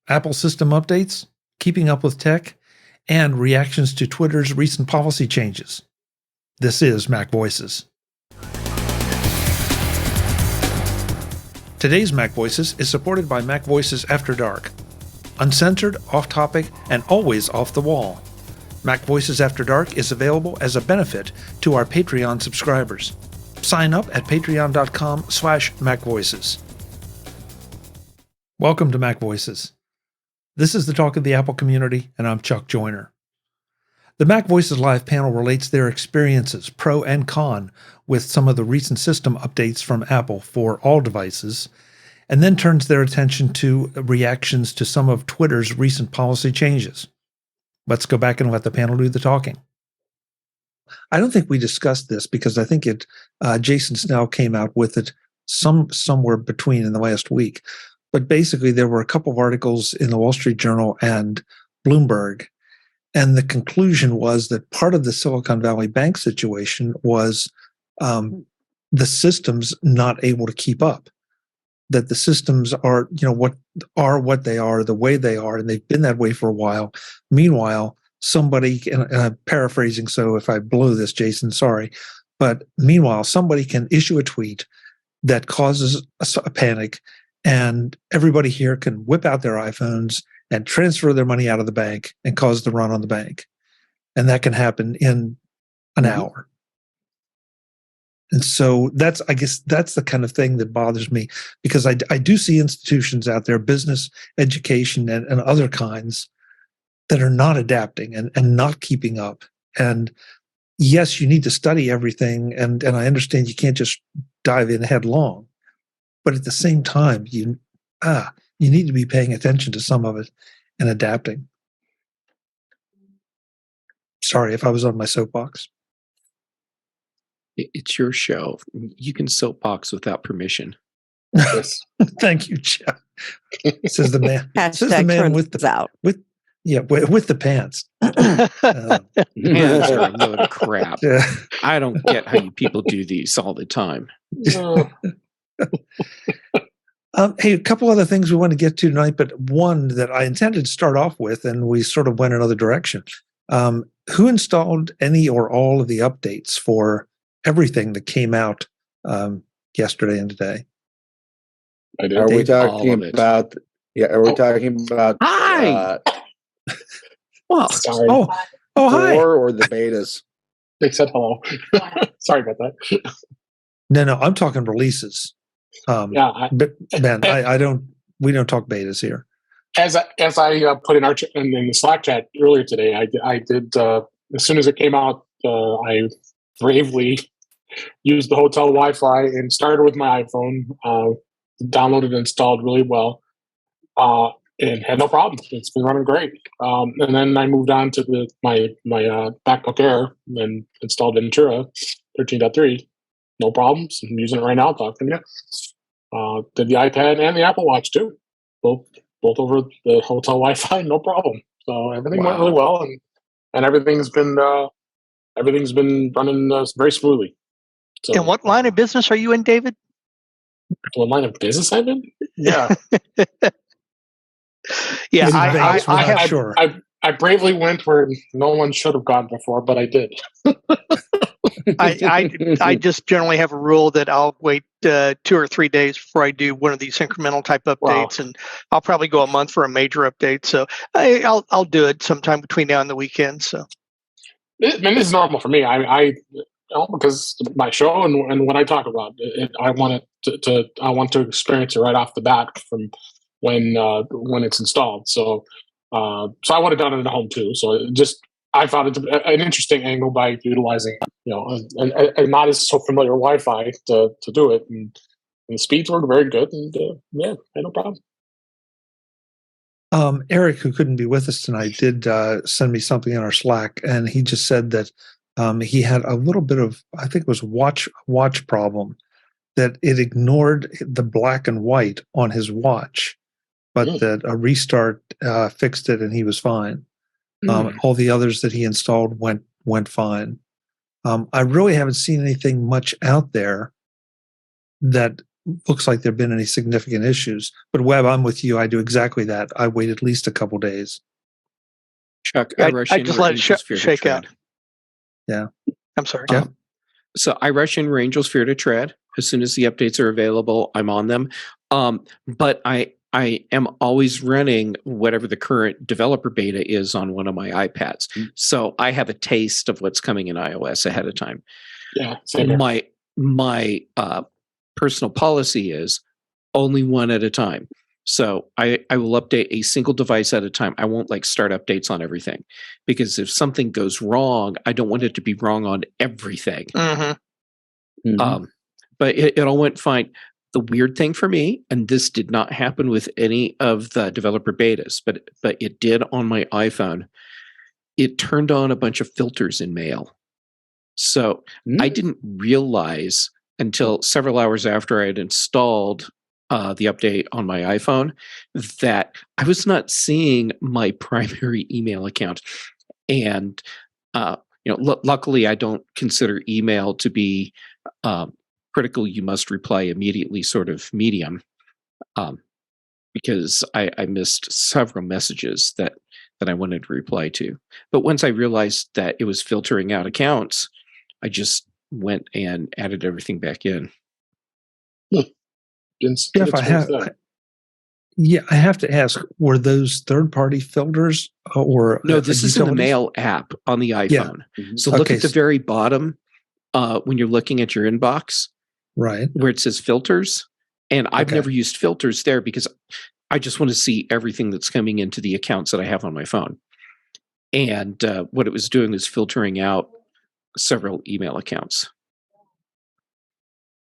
Apple system updates, keeping up with tech, and reactions to Twitter's recent policy changes. This is Mac Voices. Today's Mac Voices is supported by MacVoices After Dark. Uncensored, off-topic, and always off the wall. MacVoices After Dark is available as a benefit to our Patreon subscribers. Sign up at patreon.com/MacVoices. Welcome to Mac Voices. This is the talk of the Apple community, and I'm Chuck Joyner. The Mac Voices Live panel relates their experiences, pro and con, with some of the recent system updates from Apple for all devices, and then turns their attention to reactions to some of Twitter's recent policy changes. Let's go back and let the panel do the talking. I don't think we discussed this because I think Jason Snell came out with it somewhere between in the last week. But basically, there were a couple of articles in the Wall Street Journal and Bloomberg, and the conclusion was that part of the Silicon Valley Bank situation was the systems not able to keep up. That the systems are, what they are, the way they are, and they've been that way for a while. Meanwhile, somebody, and I'm paraphrasing, so if I blew this, Jason, sorry, but meanwhile, somebody can issue a tweet that causes a panic, and everybody here can whip out their iPhones and transfer their money out of the bank and cause the run on the bank. And that can happen in an hour. And so I guess that's the kind of thing that bothers me, because I do see institutions out there, business, education, and other kinds, that are not adapting and not keeping up. And yes, you need to study everything, and I understand you can't just dive in headlong. But at the same time, you need to be paying attention to some of it and adapting. Sorry if I was on my soapbox. It's your show. You can soapbox without permission. Thank you, Jeff. Says the man. Says the man with the pants. Hands are a load of crap. Yeah. I don't get how you people do these all the time. Hey, a couple other things we want to get to tonight, but one that I intended to start off with, and we sort of went another direction. Who installed any or all of the updates for everything that came out yesterday and today? I did. Are we talking about? Yeah, are we talking about? Hi. Well, sorry. Hi. Or the betas? They said hello. Sorry about that. No, I'm talking releases. But Ben, we don't talk betas here. As I put in the Slack chat earlier today, I did as soon as it came out, I bravely used the hotel Wi-Fi and started with my iPhone. Downloaded and installed really well, and had no problem. It's been running great. And then I moved on to my MacBook Air and installed Ventura 13.3. No problems. I'm using it right now, talking to you. Did the iPad and the Apple Watch too. Both over the hotel Wi-Fi, no problem. So everything went really well, and everything's been running very smoothly. So, and what line of business are you in, David? What line of business I'm in? Yeah. Yeah, I bravely went where no one should have gone before, but I did. I just generally have a rule that I'll wait 2 or 3 days before I do one of these incremental type updates, and I'll probably go a month for a major update. So I'll do it sometime between now and the weekend. So, this is normal for me. Because my show and what I talk about, I want to experience it right off the bat from when it's installed. So I would have done it at home too. So I found it an interesting angle by utilizing, a not as so familiar Wi-Fi to do it, and the speeds were very good, and had no problem. Eric, who couldn't be with us tonight, did send me something in our Slack, and he just said that he had a little bit of, I think it was watch problem, that it ignored the black and white on his watch, but that a restart fixed it and he was fine. All the others that he installed went fine. I really haven't seen anything much out there that looks like there have been any significant issues. But Webb, I'm with you. I do exactly that. I wait at least a couple days. Chuck, I just let it shake out. Yeah. I'm sorry. Jeff? So I rush in where angels fear to tread. As soon as the updates are available, I'm on them. But I am always running whatever the current developer beta is on one of my iPads. So I have a taste of what's coming in iOS ahead of time. Yeah. Same here. My personal policy is only one at a time. So I will update a single device at a time. I won't start updates on everything, because if something goes wrong, I don't want it to be wrong on everything. Mm-hmm. Mm-hmm. But it all went fine. The weird thing for me, and this did not happen with any of the developer betas, but it did on my iPhone, it turned on a bunch of filters in Mail. So I didn't realize until several hours after I had installed the update on my iPhone that I was not seeing my primary email account. And luckily I don't consider email to be critical, you must reply immediately sort of medium, because I missed several messages that I wanted to reply to. But once I realized that it was filtering out accounts, I just went and added everything back in. Jeff, I have to ask, were those third-party filters or no? This is in the Mail app on the iPhone. Yeah. Mm-hmm. So look at the very bottom when you're looking at your inbox, right, where it says filters. And I've never used filters there because I just want to see everything that's coming into the accounts that I have on my phone. And what it was doing was filtering out several email accounts.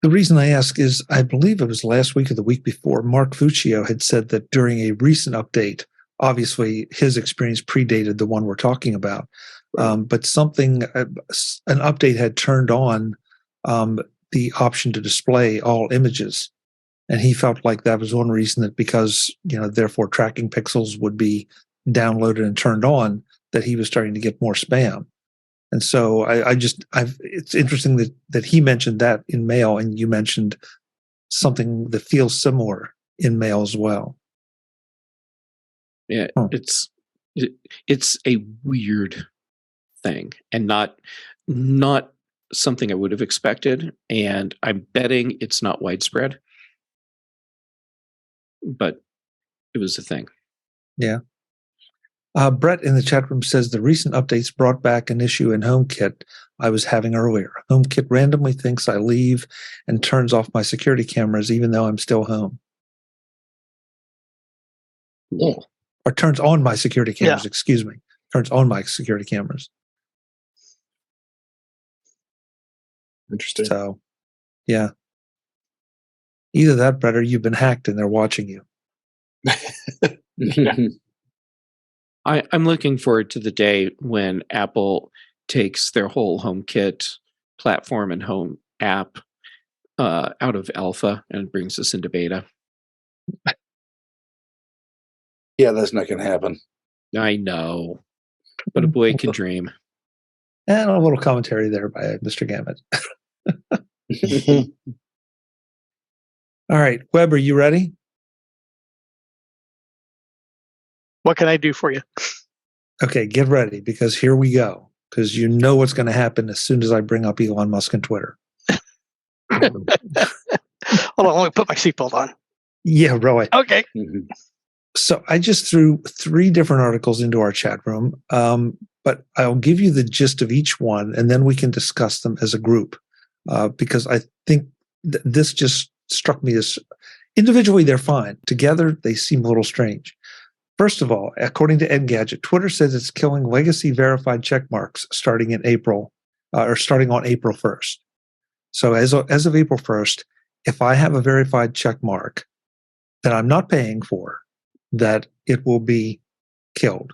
The reason I ask is I believe it was last week or the week before, Mark Fuccio had said that during a recent update, obviously his experience predated the one we're talking about, but an update had turned on the option to display all images. And he felt like that was one reason, that because, therefore tracking pixels would be downloaded and turned on, that he was starting to get more spam. And so it's interesting that he mentioned that in Mail, and you mentioned something that feels similar in Mail as well. Yeah, it's a weird thing, and not something I would have expected. And I'm betting it's not widespread, but it was a thing. Yeah. Brett in the chat room says the recent updates brought back an issue in HomeKit I was having earlier. HomeKit randomly thinks I leave and turns off my security cameras even though I'm still home. Yeah. Or turns on my security cameras, excuse me. Turns on my security cameras. Interesting. So, yeah. Either that, Brett, or you've been hacked and they're watching you. Yeah. I'm looking forward to the day when Apple takes their whole HomeKit platform and home app out of alpha and brings us into beta. Yeah, that's not going to happen. I know, but a boy can dream. And a little commentary there by Mr. Gammett. All right, Webb, are you ready? What can I do for you? Okay, get ready, because here we go. Because you know what's going to happen as soon as I bring up Elon Musk and Twitter. Hold on, let me put my seatbelt on. Yeah, really. Okay. So I just threw 3 different articles into our chat room, but I'll give you the gist of each one, and then we can discuss them as a group, because I think this just struck me as individually they're fine. Together, they seem a little strange. First of all, according to Engadget, Twitter says it's killing legacy verified checkmarks starting in April, or starting on April 1st. So as of April 1st, if I have a verified checkmark that I'm not paying for, that it will be killed.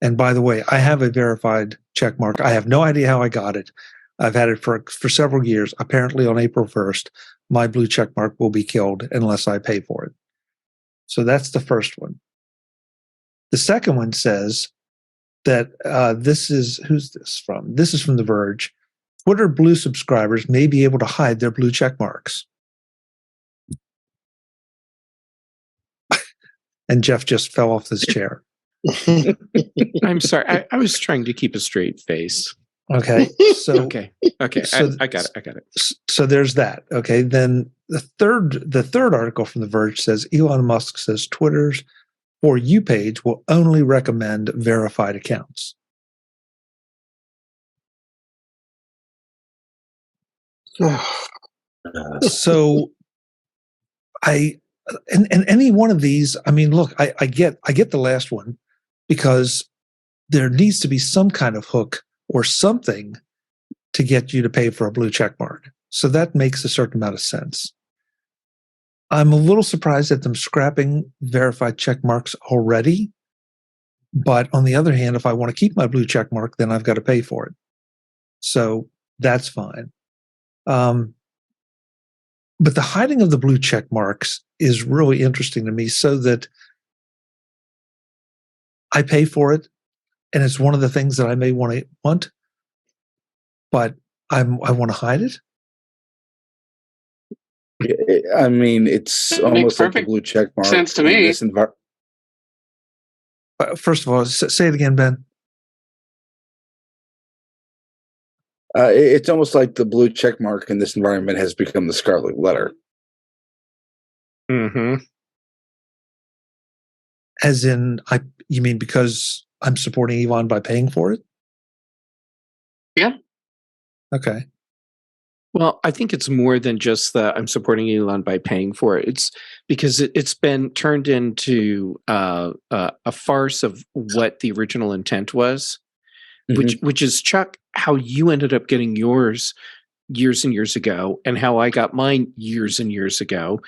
And by the way, I have a verified checkmark. I have no idea how I got it. I've had it for several years. Apparently on April 1st, my blue checkmark will be killed unless I pay for it. So that's the first one. The second one says that who's this from? This is from The Verge. Twitter Blue subscribers may be able to hide their blue check marks. And Jeff just fell off his chair. I'm sorry. I was trying to keep a straight face. Okay. So okay. So, I got it. So there's that. Okay. Then the third article from The Verge says Elon Musk says Twitter's For You page will only recommend verified accounts. So and any one of these, I mean, look, I get the last one because there needs to be some kind of hook or something to get you to pay for a blue check mark. So that makes a certain amount of sense. I'm a little surprised at them scrapping verified check marks already. But on the other hand, if I want to keep my blue check mark, then I've got to pay for it. So that's fine. But the hiding of the blue check marks is really interesting to me, so that I pay for it, and it's one of the things that I may want, but I want to hide it. I mean, it's almost like the blue check mark. Sense to me. First of all, say it again, Ben. It's almost like the blue check mark in this environment has become the scarlet letter. Mm-hmm. As in, you mean because I'm supporting Elon by paying for it? Yeah. Okay. Well, I think it's more than just that I'm supporting Elon by paying for it. It's because it's been turned into a farce of what the original intent was, which is, Chuck, how you ended up getting yours years and years ago, and how I got mine years and years ago,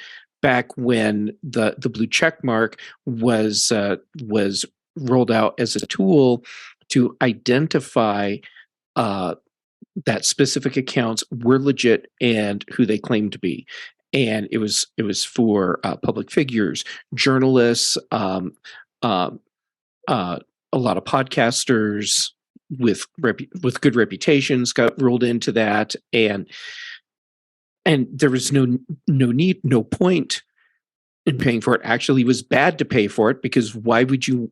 back when the blue check mark was rolled out as a tool to identify that specific accounts were legit and who they claimed to be. And it was for public figures, journalists, a lot of podcasters with good reputations got rolled into that, and there was no need, no point in paying for it. Actually, it was bad to pay for it, because why would you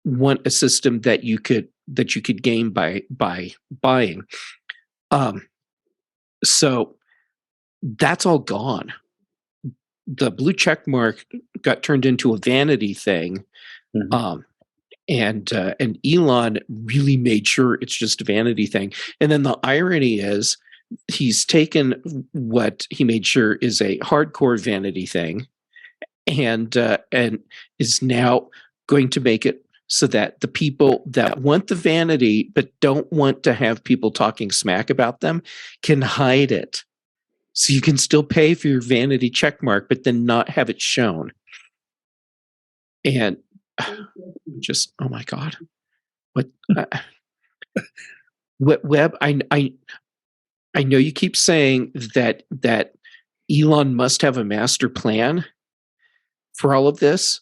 want a system that you could game by buying? So that's all gone. The blue check mark got turned into a vanity thing. And Elon really made sure it's just a vanity thing. And then the irony is, he's taken what he made sure is a hardcore vanity thing, and is now going to make it so that the people that want the vanity but don't want to have people talking smack about them can hide it. So you can still pay for your vanity check mark, but then not have it shown. And just, oh my God. What Webb, I know you keep saying that Elon must have a master plan for all of this.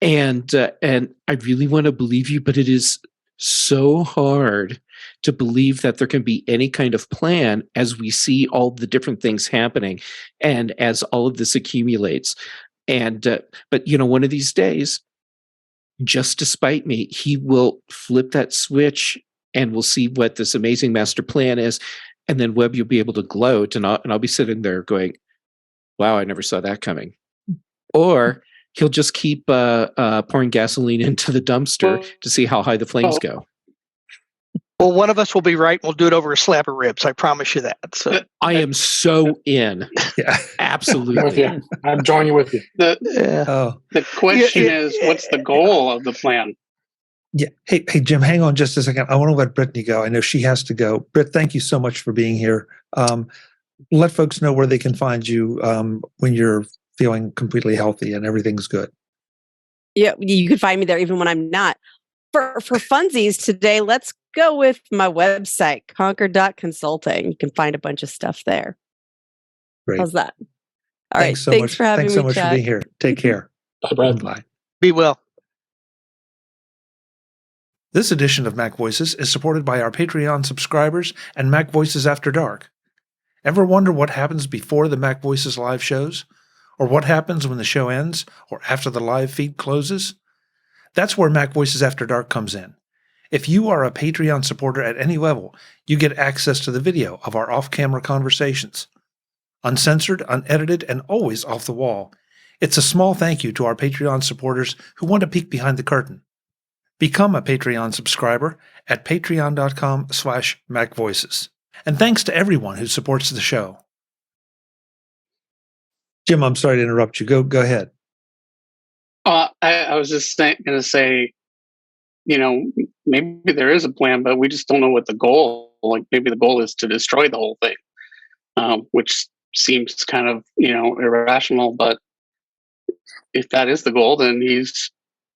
And I really want to believe you, but it is so hard to believe that there can be any kind of plan as we see all the different things happening and as all of this accumulates. And but one of these days, just to spite me, he will flip that switch and we'll see what this amazing master plan is. And then, Webb, you'll be able to gloat, and I'll be sitting there going, wow, I never saw that coming. Or he'll just keep pouring gasoline into the dumpster to see how high the flames go. Well, one of us will be right. We'll do it over a slab of ribs. I promise you that. So I am so in. Yeah, absolutely. With you. I'm joining with you. The question is, what's the goal of the plan? Yeah. Hey, Jim, hang on just a second. I want to let Brittany go. I know she has to go. Britt, thank you so much for being here. Let folks know where they can find you when you're feeling completely healthy and everything's good. Yeah, you can find me there even when I'm not. For funsies today, let's go with my website, conquer.consulting. You can find a bunch of stuff there. Great. How's that? All right. Thanks for having me, Thanks so much Chuck. for being here. Take care. Bye. Be well. This edition of Mac Voices is supported by our Patreon subscribers and MacVoices After Dark. Ever wonder what happens before the Mac Voices live shows? or what happens when the show ends or after the live feed closes? That's where MacVoices After Dark comes in. If you are a Patreon supporter at any level, you get access to the video of our off-camera conversations. Uncensored, unedited, and always off the wall. It's a small thank you to our Patreon supporters who want to peek behind the curtain. Become a Patreon subscriber at patreon.com/MacVoices. And thanks to everyone who supports the show. Jim, I'm sorry to interrupt you. Go ahead. I was just going to say, maybe there is a plan, but we just don't know what the goal. Like maybe the goal is to destroy the whole thing, which seems kind of irrational. But if that is the goal, then he's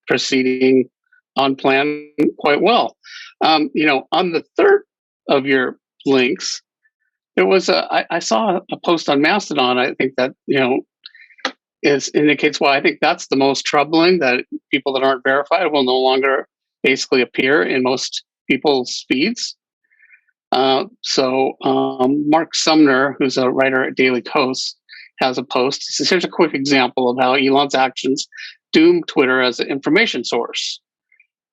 proceeding on plan quite well. On the third of your links, there was I saw a post on Mastodon. I think that indicates why I think that's the most troubling, that people that aren't verified will no longer basically appear in most people's feeds. So Mark Sumner, who's a writer at Daily Kos, has a post. He says, here's a quick example of how Elon's actions doom Twitter as an information source.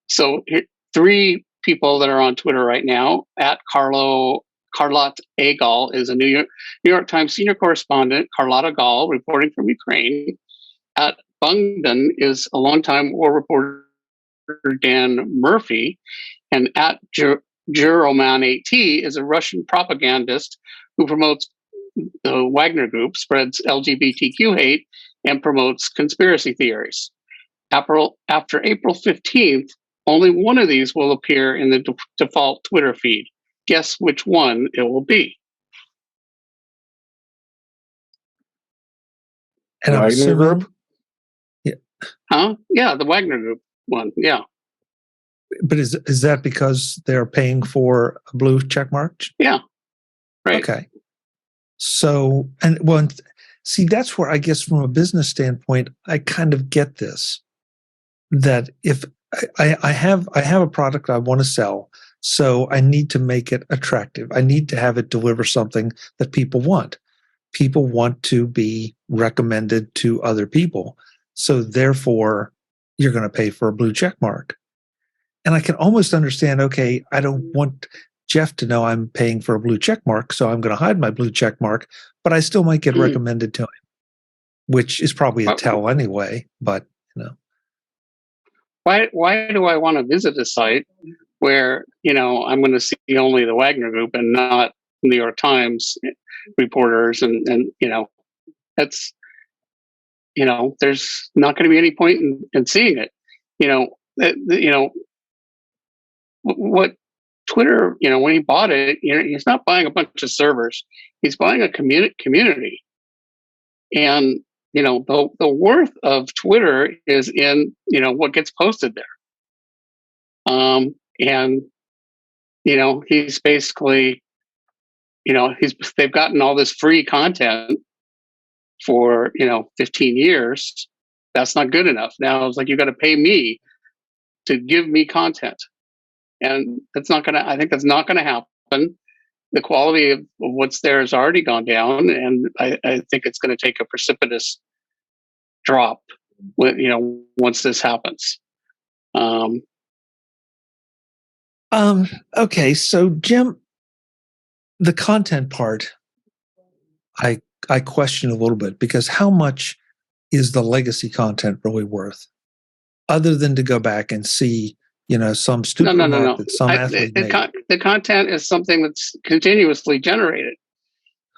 So 3 people that are on Twitter right now, at Carlot Agal is a New York Times senior correspondent, Carlotta Gall, reporting from Ukraine. At Bungdon is a longtime war reporter, Dan Murphy. And at Juroman AT is a Russian propagandist who promotes the Wagner Group, spreads LGBTQ hate, and promotes conspiracy theories. After April 15th, only one of these will appear in the default Twitter feed. Guess which one it will be. And I'm Wagner Group? Yeah. Huh? Yeah, the Wagner Group one. Yeah. But is that because they're paying for a blue check mark? Yeah. Right. Okay. So, see, that's where I guess from a business standpoint, I kind of get this. That if I have a product I want to sell, so I need to make it attractive. I need to have it deliver something that people want. People want to be recommended to other people. So therefore, you're going to pay for a blue check mark. And I can almost understand, okay, I don't want Jeff to know I'm paying for a blue check mark, so I'm going to hide my blue check mark, but I still might get recommended to him, which is probably a tell anyway, but Why do I want to visit a site where, I'm going to see only the Wagner Group and not New York Times reporters and that's, there's not going to be any point in seeing it. What Twitter, when he bought it, he's not buying a bunch of servers. He's buying a community. And the worth of Twitter is in what gets posted there. And he's basically they've gotten all this free content for 15 years. That's not good enough. Now it's like you got to pay me to give me content, and I think that's not gonna happen. The quality of what's there has already gone down, and I think it's going to take a precipitous drop once this happens. Okay, so Jim, the content part, I question a little bit, because how much is the legacy content really worth, other than to go back and see some stupid no. that some athlete made? The content is something that's continuously generated,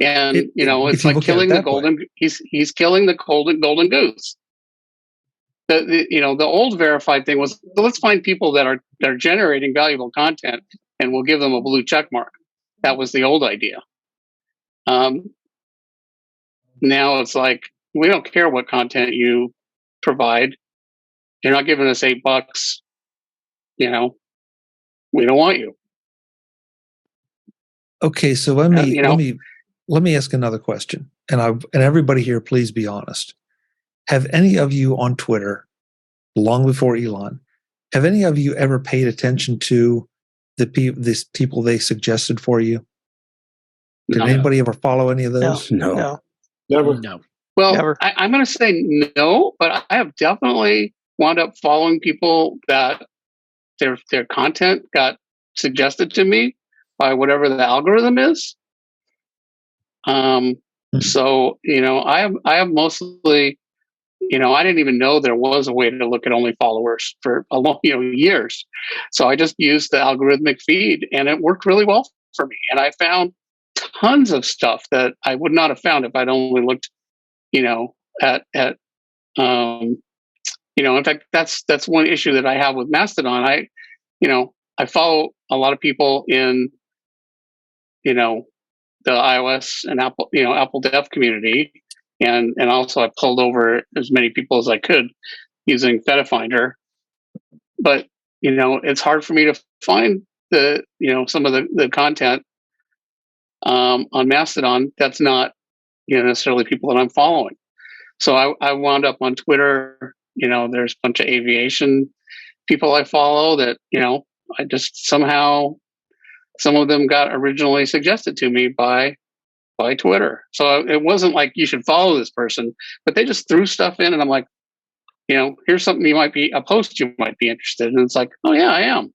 and it's like killing the golden. He's killing the golden goose. The old verified thing was, let's find people that are generating valuable content, and we'll give them a blue check mark. That was the old idea. Now it's like, we don't care what content you provide. You're not giving us $8. We don't want you. Okay, so let me ask another question, and everybody here, please be honest. Have any of you on Twitter, long before Elon, have any of you ever paid attention to these people they suggested for you? Did anybody ever follow any of those? No. Never. No. Well, Never. I'm going to say no, but I have definitely wound up following people that their content got suggested to me by whatever the algorithm is. So I have mostly, I didn't even know there was a way to look at only followers for a long, years. So I just used the algorithmic feed, and it worked really well for me. And I found tons of stuff that I would not have found if I'd only looked, at in fact, that's one issue that I have with Mastodon. I follow a lot of people in, the iOS and Apple dev community. And also I pulled over as many people as I could using FetaFinder. But, it's hard for me to find some of the content on Mastodon that's not, necessarily people that I'm following. So I wound up on Twitter. There's a bunch of aviation people I follow that, I just somehow, some of them got originally suggested to me by Twitter. So it wasn't like you should follow this person, but they just threw stuff in, and I'm like, here's something a post you might be interested in. And it's like, oh yeah, I am.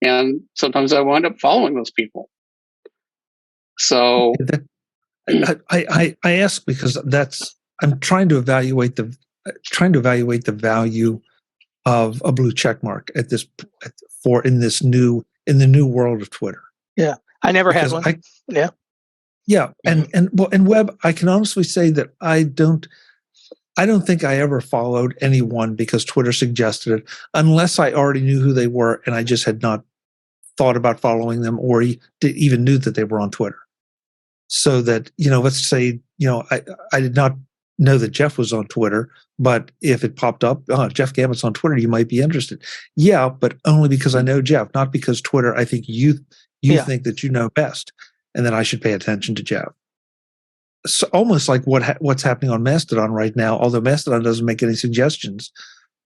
And sometimes I wind up following those people. So I ask because I'm trying to evaluate the value of a blue check mark in the new world of Twitter. Yeah, I never had one. And web, I can honestly say that I don't think I ever followed anyone because Twitter suggested it, unless I already knew who they were and I just had not thought about following them or even knew that they were on Twitter. So that, let's say, I did not know that Jeff was on Twitter, but if it popped up, Jeff Gammett's on Twitter, you might be interested. Yeah, but only because I know Jeff, not because Twitter, I think you think that you know best, and then I should pay attention to Jeff. So almost like what's happening on Mastodon right now, although Mastodon doesn't make any suggestions,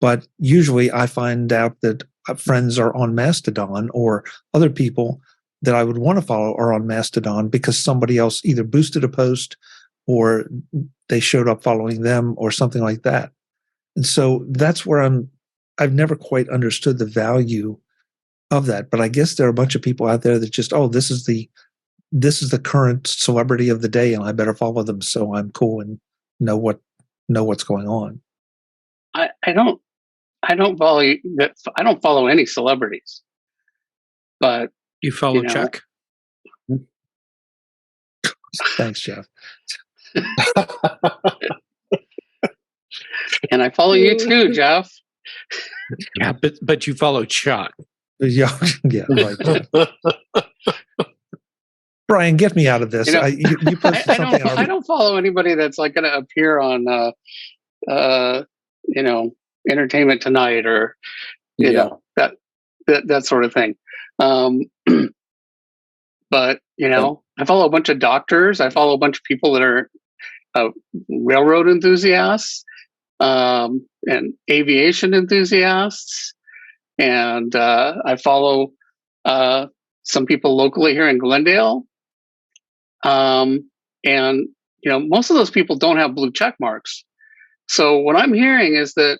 but usually I find out that friends are on Mastodon or other people that I would want to follow are on Mastodon because somebody else either boosted a post or they showed up following them or something like that. And so that's where I've never quite understood the value of that. But I guess there are a bunch of people out there that just, this is the current celebrity of the day and I better follow them so I'm cool and know what's going on. I don't follow any celebrities. But you follow Chuck? Thanks, Jeff. And I follow you too, Jeff. Yeah, but you follow Chuck. Yeah, right. Brian, get me out of this. You posted something. I don't follow anybody that's like going to appear on, Entertainment Tonight or that sort of thing. But I follow a bunch of doctors. I follow a bunch of people that are railroad enthusiasts and aviation enthusiasts, and I follow some people locally here in Glendale. And most of those people don't have blue check marks. So what I'm hearing is that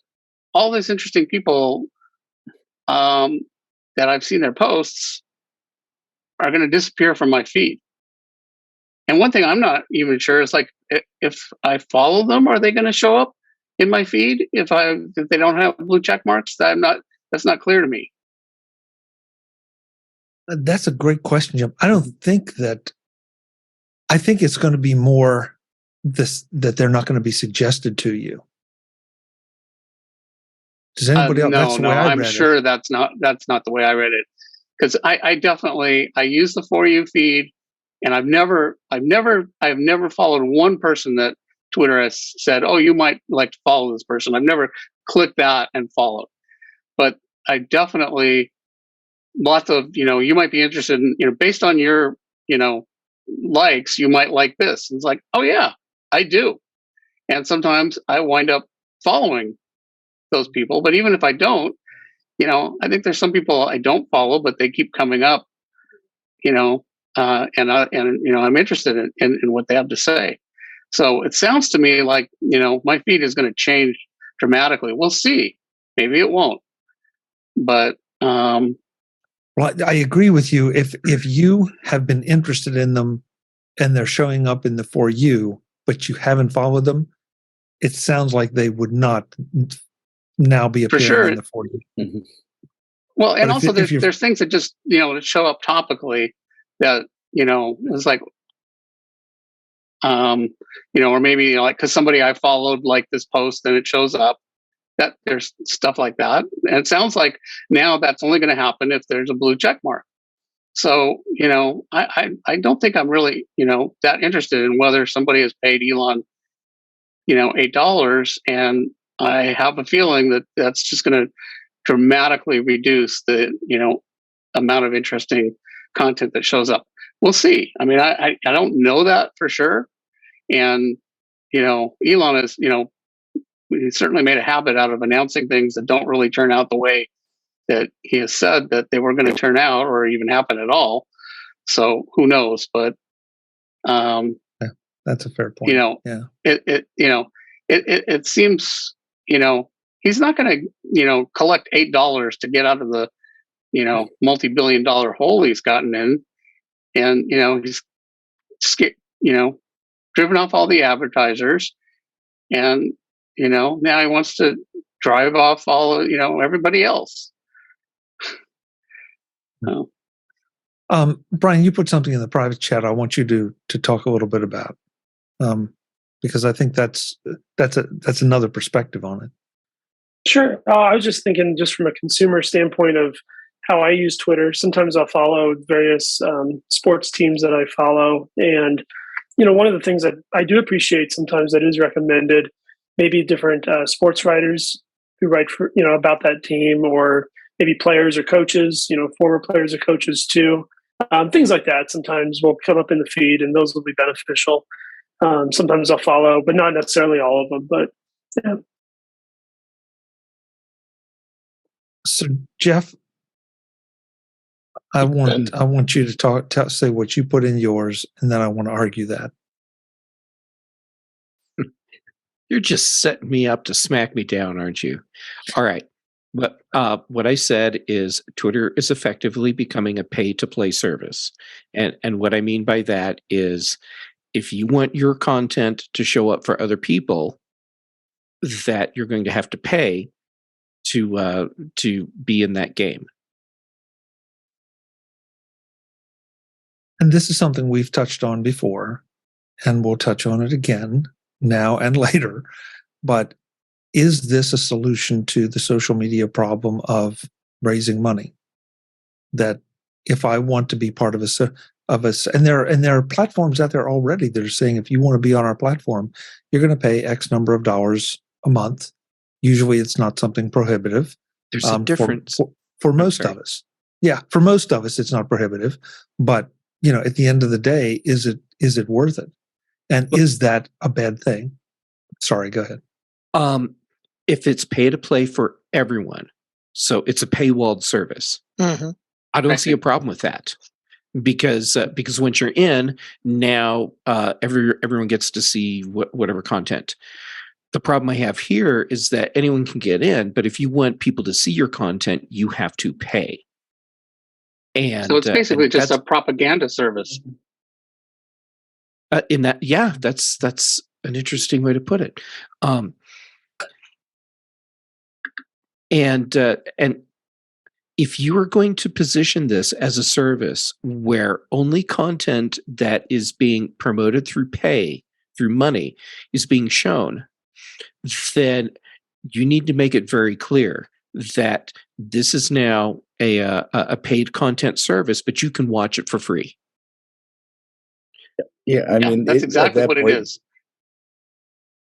all these interesting people that I've seen their posts are going to disappear from my feed. And one thing I'm not even sure is like, if I follow them, are they going to show up in my feed if they don't have blue check marks? That's not clear to me. That's a great question, Jim. I think it's going to be more that they're not going to be suggested to you. Does anybody else? That's the way I read I'm sure that's not the way I read it. Because I use the For You feed, and I've never followed one person that Twitter has said, oh, you might like to follow this person. I've never clicked that and followed. But I definitely, lots of, you might be interested in, based on your, likes, you might like this. And it's like, oh yeah, I do. And sometimes I wind up following those people. But even if I don't, I think there's some people I don't follow, but they keep coming up, and I'm interested in what they have to say. So it sounds to me like, my feed is going to change dramatically. We'll see. Maybe it won't. But well, I agree with you. If you have been interested in them and they're showing up in the For You, but you haven't followed them, it sounds like they would not now be for appearing sure, in the For You. Mm-hmm. Well, and But also if you're- there's things that just that show up topically that it's like or maybe like because somebody I followed like this post and it shows up, that there's stuff like that, and it sounds like now that's only going to happen if there's a blue check mark. So I don't think I'm really that interested in whether somebody has paid Elon $8, and I have a feeling that that's just going to dramatically reduce the amount of interesting content that shows up. We'll see. I mean, I don't know that for sure, and Elon is he certainly made a habit out of announcing things that don't really turn out the way that he has said that they were going to turn out or even happen at all. So who knows? But that's a fair point. It seems he's not going to collect $8 to get out of the multi-billion-dollar hole he's gotten in, and he's driven off all the advertisers, and now he wants to drive off all everybody else. Brian, you put something in the private chat I want you to talk a little bit about, because I think that's another perspective on it. Sure. I was just thinking, just from a consumer standpoint of how I use Twitter. Sometimes I'll follow various sports teams that I follow, and one of the things that I do appreciate sometimes that is recommended, maybe different sports writers who write for about that team, or maybe players or coaches, former players or coaches too. Things like that sometimes will come up in the feed, and those will be beneficial. Sometimes I'll follow, but not necessarily all of them. But yeah. So Jeff, I want you to say what you put in yours, and then I want to argue that. You're just setting me up to smack me down, aren't you? All right. But what I said is Twitter is effectively becoming a pay-to-play service. And what I mean by that is if you want your content to show up for other people, that you're going to have to pay to be in that game. And this is something we've touched on before, and we'll touch on it again now and later. But is this a solution to the social media problem of raising money? That if I want to be part of a and there are platforms out there already that are saying if you want to be on our platform, you're going to pay X number of dollars a month. Usually, it's not something prohibitive. There's a difference for most of us. Yeah, for most of us, it's not prohibitive. But at the end of the day, is it worth it? And is that a bad thing? Sorry, go ahead. If it's pay to play for everyone, so it's a paywalled service, Mm-hmm. I don't see a problem with that, because once you're in, now everyone gets to see whatever content. The problem I have here is that anyone can get in, but if you want people to see your content, you have to pay. And so it's basically just a propaganda service. In that, yeah, that's an interesting way to put it. And if you are going to position this as a service where only content that is being promoted through money is being shown, then you need to make it very clear that this is now a paid content service, but you can watch it for free. Yeah, I mean, that's exactly what it is.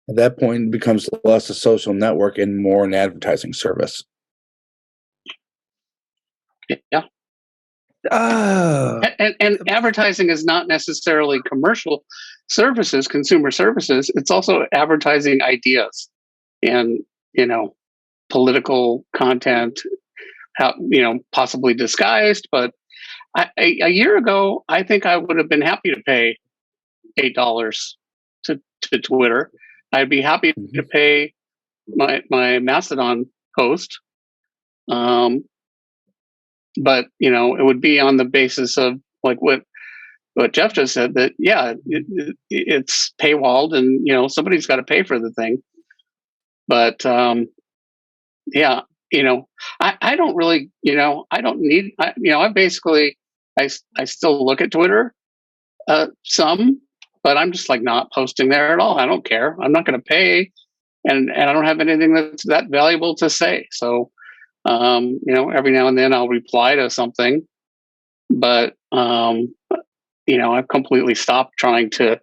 At that point, it becomes less a social network and more an advertising service. Yeah. And advertising is not necessarily commercial services, consumer services. It's also advertising ideas and, political content, possibly disguised. But a year ago, I think I would have been happy to pay $8 to Twitter. I'd be happy to pay my Mastodon host. But it would be on the basis of like what Jeff just said, that it's paywalled, and somebody's got to pay for the thing. But I don't really, I don't need, I still look at Twitter some, but I'm just like not posting there at all. I don't care. I'm not going to pay, and I don't have anything that's that valuable to say. So, every now and then I'll reply to something, but I've completely stopped trying to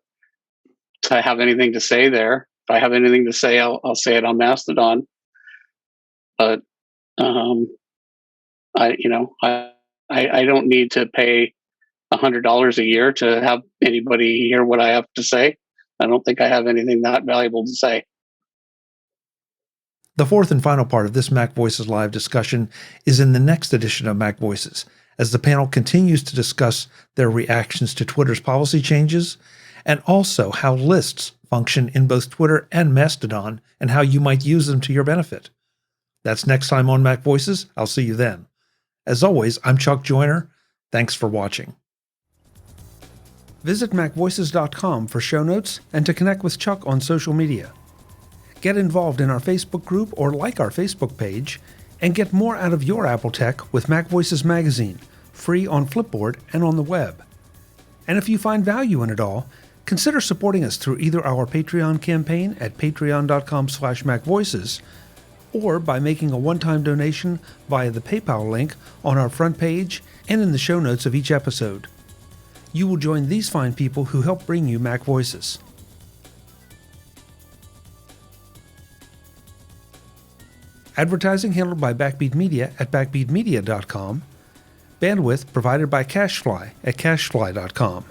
have anything to say there. If I have anything to say, I'll say it on Mastodon. But I don't need to pay $100 a year to have anybody hear what I have to say. I don't think I have anything that valuable to say. The fourth and final part of this MacVoices Live discussion is in the next edition of MacVoices, as the panel continues to discuss their reactions to Twitter's policy changes, and also how lists function in both Twitter and Mastodon, and how you might use them to your benefit. That's next time on MacVoices. I'll see you then. As always, I'm Chuck Joyner. Thanks for watching. Visit MacVoices.com for show notes and to connect with Chuck on social media. Get involved in our Facebook group or like our Facebook page, and get more out of your Apple tech with MacVoices Magazine, free on Flipboard and on the web. And if you find value in it all, consider supporting us through either our Patreon campaign at patreon.com/MacVoices, or by making a one-time donation via the PayPal link on our front page and in the show notes of each episode. You will join these fine people who help bring you MacVoices. Advertising handled by Backbeat Media at backbeatmedia.com. Bandwidth provided by CacheFly at cachefly.com.